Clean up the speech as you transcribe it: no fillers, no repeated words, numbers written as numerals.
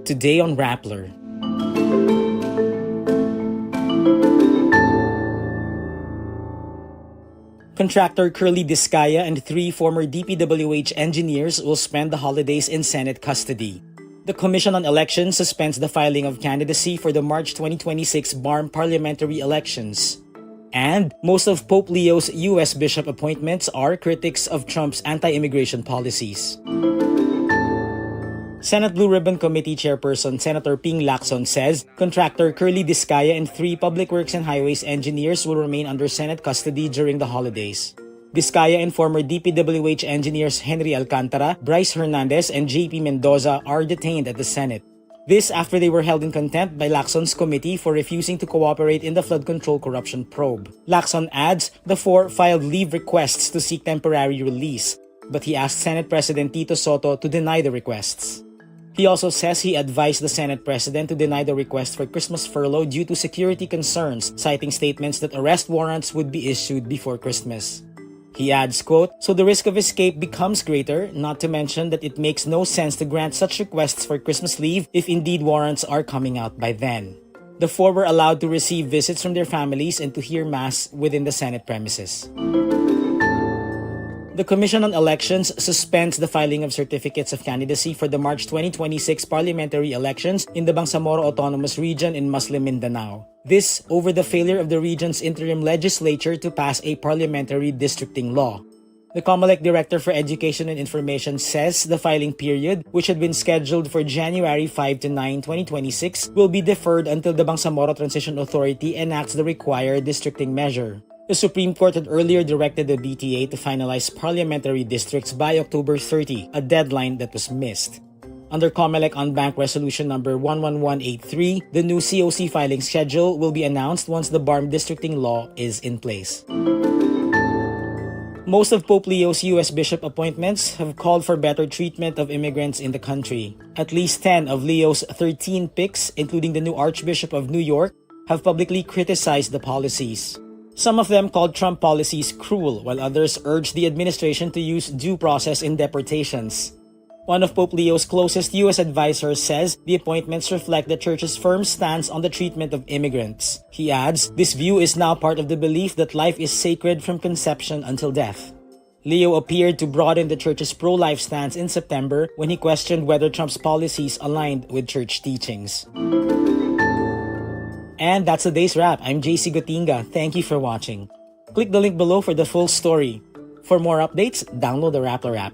Today on Rappler. Contractor Curlee Discaya and 3 former DPWH engineers will spend the holidays in Senate custody. The Commission on Elections suspends the filing of candidacy for the March 2026 BARMM parliamentary elections. And most of Pope Leo's U.S. bishop appointments are critics of Trump's anti-immigration policies. Senate Blue Ribbon Committee Chairperson Senator Ping Lacson says contractor Curlee Discaya and 3 Public Works and Highways engineers will remain under Senate custody during the holidays. Discaya and former DPWH engineers Henry Alcantara, Bryce Hernandez, and JP Mendoza are detained at the Senate. This after they were held in contempt by Lacson's committee for refusing to cooperate in the flood control corruption probe. Lacson adds the 4 filed leave requests to seek temporary release, but he asked Senate President Tito Soto to deny the requests. He also says he advised the Senate President to deny the request for Christmas furlough due to security concerns, citing statements that arrest warrants would be issued before Christmas. He adds, quote, "So the risk of escape becomes greater, not to mention that it makes no sense to grant such requests for Christmas leave if indeed warrants are coming out by then." The 4 were allowed to receive visits from their families and to hear Mass within the Senate premises. The Commission on Elections suspends the filing of certificates of candidacy for the March 2026 parliamentary elections in the Bangsamoro Autonomous Region in Muslim Mindanao. This over the failure of the region's interim legislature to pass a parliamentary districting law. The Comelec Director for Education and Information says the filing period, which had been scheduled for January 5 to 9, 2026, will be deferred until the Bangsamoro Transition Authority enacts the required districting measure. The Supreme Court had earlier directed the BTA to finalize parliamentary districts by October 30, a deadline that was missed. Under Comelec on-bank resolution number 11183, the new COC filing schedule will be announced once the BARMM districting law is in place. Most of Pope Leo's U.S. bishop appointments have called for better treatment of immigrants in the country. At least 10 of Leo's 13 picks, including the new Archbishop of New York, have publicly criticized the policies. Some of them called Trump policies cruel, while others urged the administration to use due process in deportations. One of Pope Leo's closest U.S. advisors says the appointments reflect the church's firm stance on the treatment of immigrants. He adds, "This view is now part of the belief that life is sacred from conception until death." Leo appeared to broaden the church's pro-life stance in September when he questioned whether Trump's policies aligned with church teachings. And that's today's wrap. I'm JC Gotinga. Thank you for watching. Click the link below for the full story. For more updates, download the Rappler app.